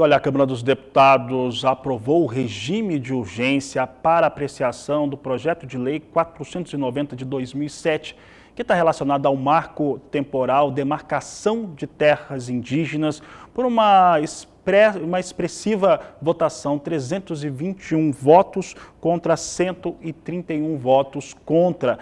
E olha, a Câmara dos Deputados aprovou o regime de urgência para apreciação do projeto de lei 490 de 2007, que está relacionado ao marco temporal demarcação de terras indígenas por uma expressiva votação, 321 votos contra 131 votos contra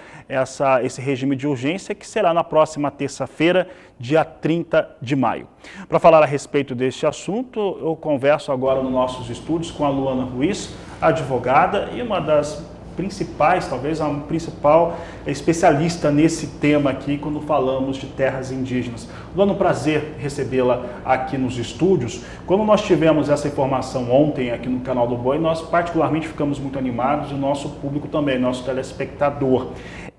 esse regime de urgência, que será na próxima terça-feira, dia 30 de maio. Para falar a respeito deste assunto, eu converso agora nos nossos estúdios com a Luana Ruiz, advogada e uma das principais, talvez a principal especialista nesse tema aqui quando falamos de terras indígenas. Luana, um prazer recebê-la aqui nos estúdios. Quando nós tivemos essa informação ontem aqui no canal do Boi, nós particularmente ficamos muito animados e o nosso público também, nosso telespectador.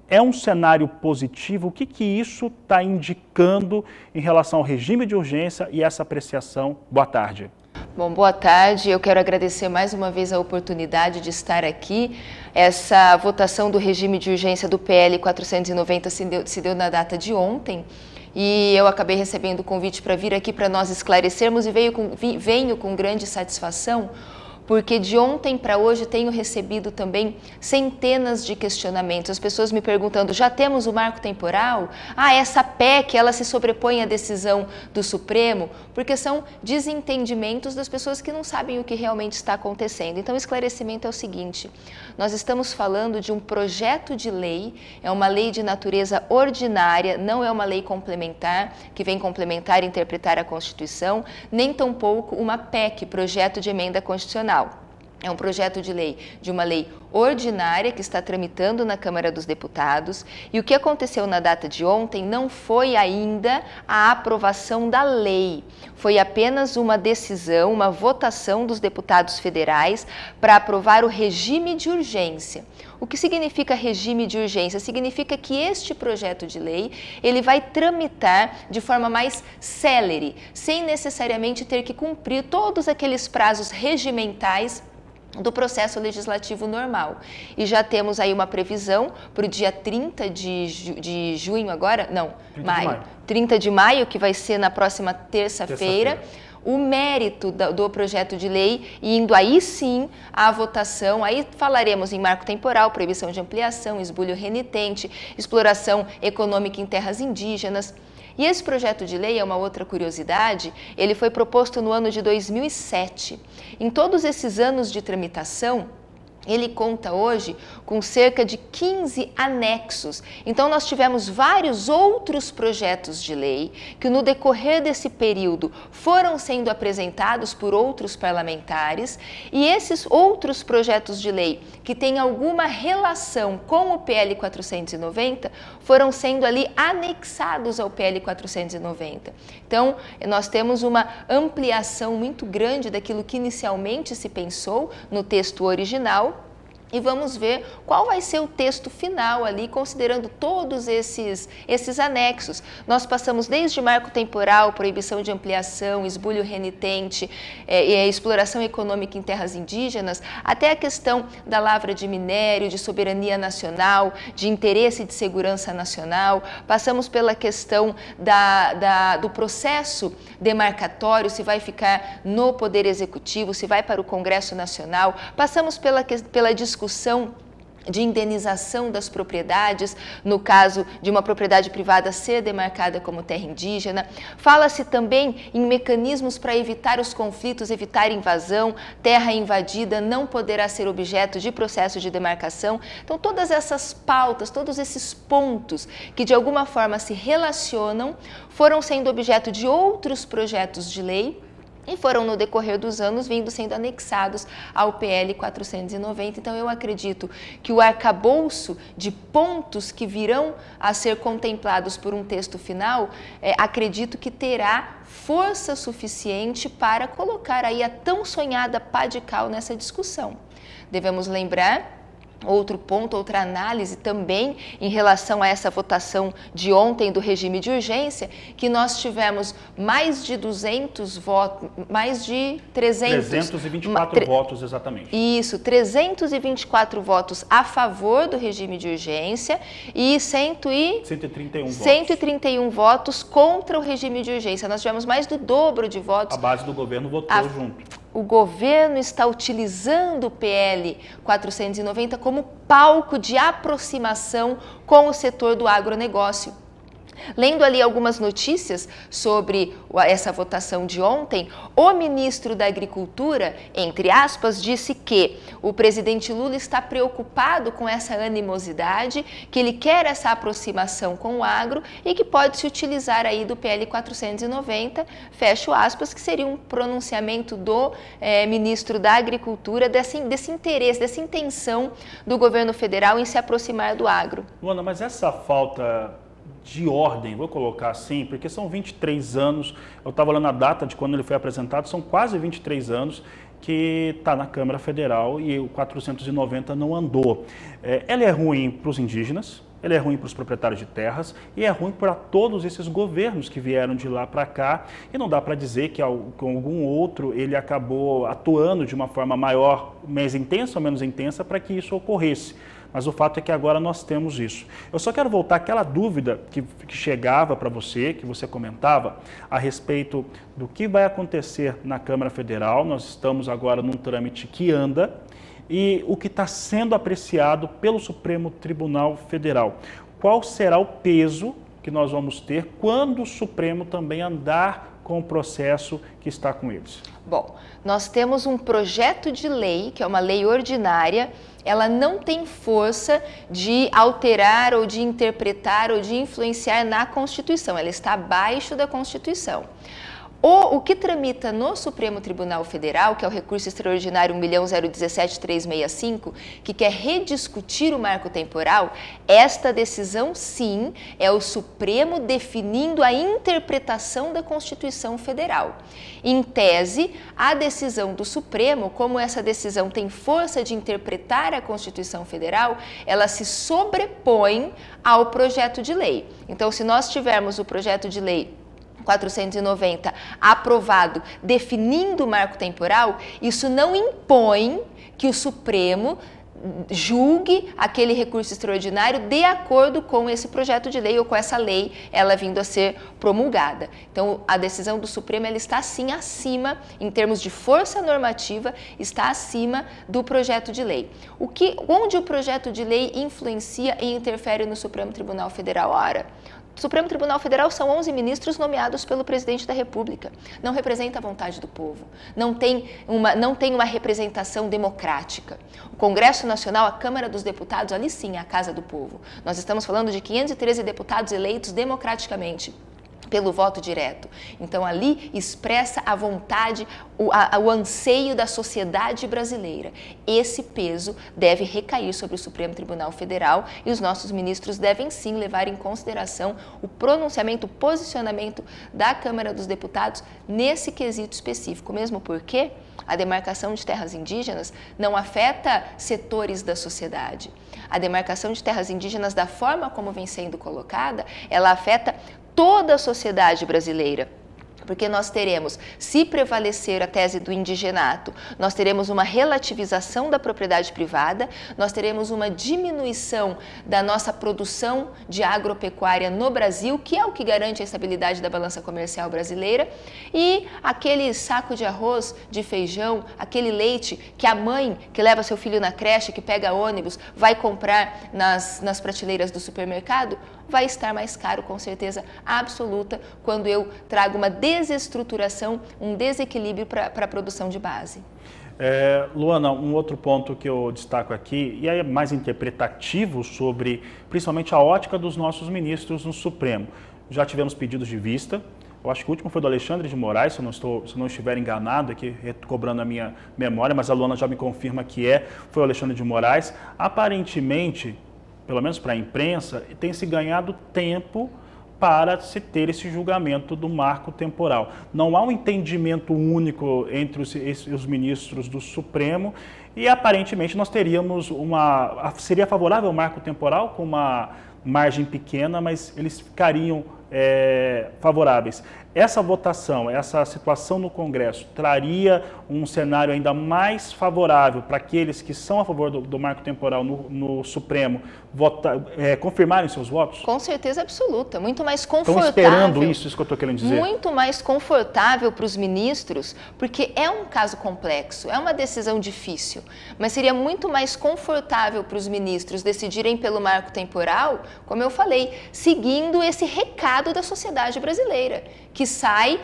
É um cenário positivo? O que isso está indicando em relação ao regime de urgência e essa apreciação? Boa tarde. Bom, boa tarde. Eu quero agradecer mais uma vez a oportunidade de estar aqui. Essa votação do regime de urgência do PL 490 se deu na data de ontem e eu acabei recebendo o convite para vir aqui para nós esclarecermos e venho com grande satisfação, porque de ontem para hoje tenho recebido também centenas de questionamentos. As pessoas me perguntando, já temos o marco temporal? Ah, essa PEC, ela se sobrepõe à decisão do Supremo? Porque são desentendimentos das pessoas que não sabem o que realmente está acontecendo. Então, o esclarecimento é o seguinte, nós estamos falando de um projeto de lei, é uma lei de natureza ordinária, não é uma lei complementar, que vem complementar e interpretar a Constituição, nem tampouco uma PEC, projeto de emenda constitucional. É um projeto de lei, de uma lei ordinária que está tramitando na Câmara dos Deputados, e o que aconteceu na data de ontem não foi ainda a aprovação da lei, foi apenas uma decisão, uma votação dos deputados federais para aprovar o regime de urgência. O que significa regime de urgência? Significa que este projeto de lei, ele vai tramitar de forma mais célere, sem necessariamente ter que cumprir todos aqueles prazos regimentais do processo legislativo normal. E já temos aí uma previsão para o dia 30 de junho agora, não, maio. 30 de maio, que vai ser na próxima terça-feira, o mérito do projeto de lei, indo aí sim à votação. Aí falaremos em marco temporal, proibição de ampliação, esbulho renitente, exploração econômica em terras indígenas. E esse projeto de lei, é uma outra curiosidade, ele foi proposto no ano de 2007. Em todos esses anos de tramitação, ele conta hoje com cerca de 15 anexos. Então, nós tivemos vários outros projetos de lei que, no decorrer desse período, foram sendo apresentados por outros parlamentares, e esses outros projetos de lei que têm alguma relação com o PL 490 foram sendo ali anexados ao PL 490. Então, nós temos uma ampliação muito grande daquilo que inicialmente se pensou no texto original. E vamos ver qual vai ser o texto final ali, considerando todos esses anexos. Nós passamos desde marco temporal, proibição de ampliação, esbulho renitente, e a exploração econômica em terras indígenas, até a questão da lavra de minério, de soberania nacional, de interesse de segurança nacional. Passamos pela questão do processo demarcatório, se vai ficar no Poder Executivo, se vai para o Congresso Nacional. Passamos pela discussão de indenização das propriedades, no caso de uma propriedade privada ser demarcada como terra indígena. Fala-se também em mecanismos para evitar os conflitos, evitar invasão, terra invadida não poderá ser objeto de processo de demarcação. Então, todas essas pautas, todos esses pontos que de alguma forma se relacionam, foram sendo objeto de outros projetos de lei, e foram, no decorrer dos anos, sendo anexados ao PL 490. Então, eu acredito que o arcabouço de pontos que virão a ser contemplados por um texto final, acredito que terá força suficiente para colocar aí a tão sonhada pá de cal nessa discussão. Devemos lembrar outro ponto, outra análise também em relação a essa votação de ontem do regime de urgência, que nós tivemos mais de 200 votos, mais de 324 votos exatamente. Isso, 324 votos a favor do regime de urgência e 131 votos contra o regime de urgência. Nós tivemos mais do dobro de votos. A base do governo votou junto. O governo está utilizando o PL 490 como palco de aproximação com o setor do agronegócio. Lendo ali algumas notícias sobre essa votação de ontem, o ministro da Agricultura, entre aspas, disse que o presidente Lula está preocupado com essa animosidade, que ele quer essa aproximação com o agro e que pode se utilizar aí do PL 490, fecho aspas, que seria um pronunciamento do ministro da Agricultura desse interesse, dessa intenção do governo federal em se aproximar do agro. Luana, mas essa falta de ordem, vou colocar assim, porque são 23 anos, eu estava olhando a data de quando ele foi apresentado, são quase 23 anos que está na Câmara Federal e o 490 não andou. Ele é ruim para os indígenas, ele é ruim para os proprietários de terras e é ruim para todos esses governos que vieram de lá para cá, e não dá para dizer que com algum outro ele acabou atuando de uma forma maior, mais intensa ou menos intensa para que isso ocorresse. Mas o fato é que agora nós temos isso. Eu só quero voltar àquela dúvida que chegava para você, que você comentava, a respeito do que vai acontecer na Câmara Federal. Nós estamos agora num trâmite que anda e o que está sendo apreciado pelo Supremo Tribunal Federal. Qual será o peso que nós vamos ter quando o Supremo também andar com o processo que está com eles? Bom, nós temos um projeto de lei, que é uma lei ordinária, ela não tem força de alterar ou de interpretar ou de influenciar na Constituição, ela está abaixo da Constituição. O que tramita no Supremo Tribunal Federal, que é o recurso extraordinário 1.017.365, que quer rediscutir o marco temporal, esta decisão, sim, é o Supremo definindo a interpretação da Constituição Federal. Em tese, a decisão do Supremo, como essa decisão tem força de interpretar a Constituição Federal, ela se sobrepõe ao projeto de lei. Então, se nós tivermos o projeto de lei 490 aprovado definindo o marco temporal, isso não impõe que o Supremo julgue aquele recurso extraordinário de acordo com esse projeto de lei ou com essa lei, ela vindo a ser promulgada. Então, a decisão do Supremo ela está sim acima, em termos de força normativa, está acima do projeto de lei. Onde o projeto de lei influencia e interfere no Supremo Tribunal Federal? Ora, o Supremo Tribunal Federal são 11 ministros nomeados pelo presidente da República. Não representa a vontade do povo. Não tem uma representação democrática. O Congresso Nacional, a Câmara dos Deputados, ali sim é a casa do povo. Nós estamos falando de 513 deputados eleitos democraticamente pelo voto direto. Então, ali expressa a vontade, o anseio da sociedade brasileira. Esse peso deve recair sobre o Supremo Tribunal Federal e os nossos ministros devem sim levar em consideração o pronunciamento, o posicionamento da Câmara dos Deputados nesse quesito específico, mesmo porque a demarcação de terras indígenas não afeta setores da sociedade. A demarcação de terras indígenas, da forma como vem sendo colocada, ela afeta toda a sociedade brasileira. Porque nós teremos, se prevalecer a tese do indigenato, nós teremos uma relativização da propriedade privada, nós teremos uma diminuição da nossa produção de agropecuária no Brasil, que é o que garante a estabilidade da balança comercial brasileira, e aquele saco de arroz, de feijão, aquele leite que a mãe que leva seu filho na creche, que pega ônibus, vai comprar nas prateleiras do supermercado, vai estar mais caro, com certeza absoluta, quando eu trago uma desestruturação, um desequilíbrio para a produção de base. Luana, um outro ponto que eu destaco aqui, e aí é mais interpretativo sobre, principalmente, a ótica dos nossos ministros no Supremo. Já tivemos pedidos de vista, eu acho que o último foi do Alexandre de Moraes, se eu não estiver enganado, aqui cobrando a minha memória, mas a Luana já me confirma que foi o Alexandre de Moraes. Aparentemente, pelo menos para a imprensa, tem se ganhado tempo para se ter esse julgamento do marco temporal. Não há um entendimento único entre os ministros do Supremo e, aparentemente, nós teríamos seria favorável ao marco temporal com uma margem pequena, mas eles ficariam favoráveis. Essa votação, essa situação no Congresso, traria um cenário ainda mais favorável para aqueles que são a favor do marco temporal no Supremo confirmarem seus votos? Com certeza absoluta, muito mais confortável. Estão esperando isso que eu estou querendo dizer? Muito mais confortável para os ministros, porque é um caso complexo, é uma decisão difícil, mas seria muito mais confortável para os ministros decidirem pelo marco temporal, como eu falei, seguindo esse recado da sociedade brasileira, que sai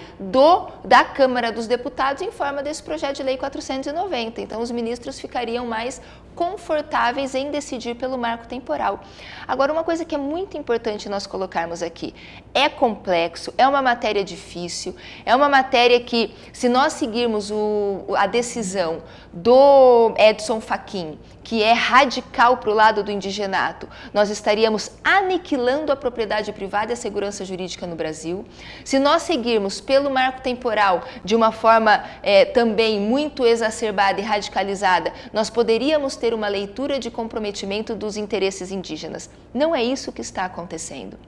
da Câmara dos Deputados em forma desse projeto de lei 490. Então, os ministros ficariam mais confortáveis em decidir pelo marco temporal. Agora, uma coisa que é muito importante nós colocarmos aqui, é complexo, é uma matéria difícil, é uma matéria que, se nós seguirmos a decisão do Edson Fachin, que é radical para o lado do indigenato, nós estaríamos aniquilando a propriedade privada e a segurança jurídica no Brasil. Se nós seguirmos pelo marco temporal de uma forma também muito exacerbada e radicalizada, nós poderíamos ter uma leitura de comprometimento dos interesses indígenas. Não é isso que está acontecendo.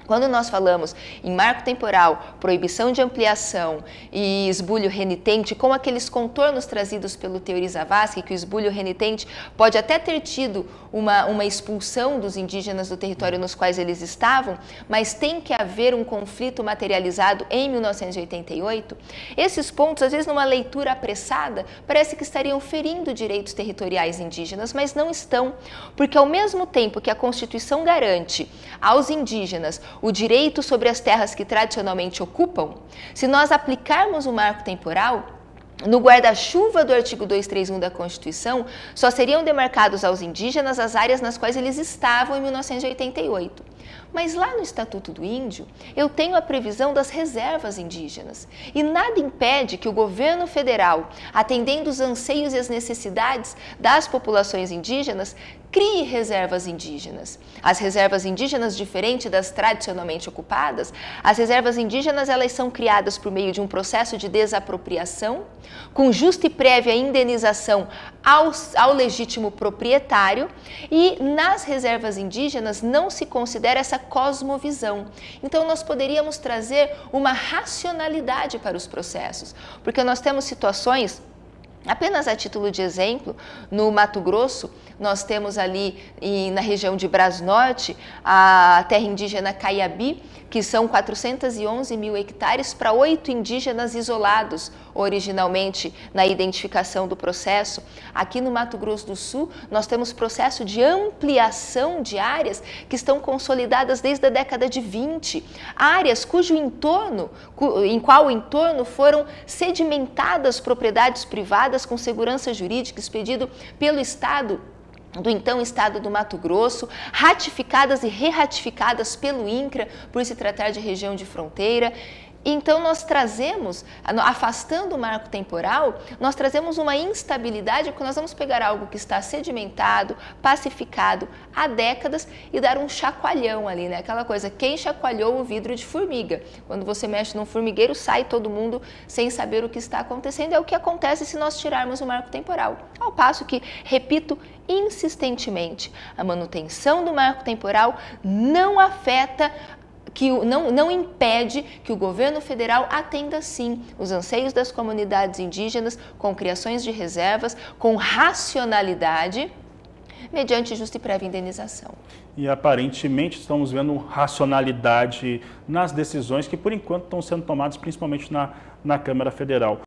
Quando nós falamos em marco temporal, proibição de ampliação e esbulho renitente, com aqueles contornos trazidos pelo Teori Zavascki, que o esbulho renitente pode até ter tido uma expulsão dos indígenas do território nos quais eles estavam, mas tem que haver um conflito materializado em 1988, esses pontos, às vezes numa leitura apressada, parece que estariam ferindo direitos territoriais indígenas, mas não estão, porque ao mesmo tempo que a Constituição garante aos indígenas o direito sobre as terras que tradicionalmente ocupam, se nós aplicarmos o marco temporal, no guarda-chuva do artigo 231 da Constituição, só seriam demarcados aos indígenas as áreas nas quais eles estavam em 1988. Mas lá no Estatuto do Índio, eu tenho a previsão das reservas indígenas. E nada impede que o governo federal, atendendo os anseios e as necessidades das populações indígenas, crie reservas indígenas. As reservas indígenas, diferente das tradicionalmente ocupadas, as reservas indígenas elas são criadas por meio de um processo de desapropriação, com justa e prévia indenização ao legítimo proprietário, e nas reservas indígenas não se considera essa cosmovisão. Então, nós poderíamos trazer uma racionalidade para os processos, porque nós temos situações. Apenas a título de exemplo, no Mato Grosso, nós temos ali na região de Brasnorte a terra indígena Caiabi, que são 411 mil hectares para 8 indígenas isolados, originalmente na identificação do processo. Aqui no Mato Grosso do Sul, nós temos processo de ampliação de áreas que estão consolidadas desde a década de 20. Áreas em qual o entorno foram sedimentadas propriedades privadas com segurança jurídica expedido pelo Estado, do então Estado do Mato Grosso, ratificadas e re-ratificadas pelo INCRA, por se tratar de região de fronteira. Então, nós trazemos, afastando o marco temporal, nós trazemos uma instabilidade, porque nós vamos pegar algo que está sedimentado, pacificado há décadas e dar um chacoalhão ali, né? Aquela coisa, quem chacoalhou o vidro de formiga? Quando você mexe num formigueiro, sai todo mundo sem saber o que está acontecendo. É o que acontece se nós tirarmos o marco temporal. Ao passo que, repito insistentemente, a manutenção do marco temporal não afeta não impede que o governo federal atenda sim os anseios das comunidades indígenas com criações de reservas, com racionalidade, mediante justa e prévia indenização. E aparentemente estamos vendo racionalidade nas decisões que por enquanto estão sendo tomadas principalmente na Câmara Federal.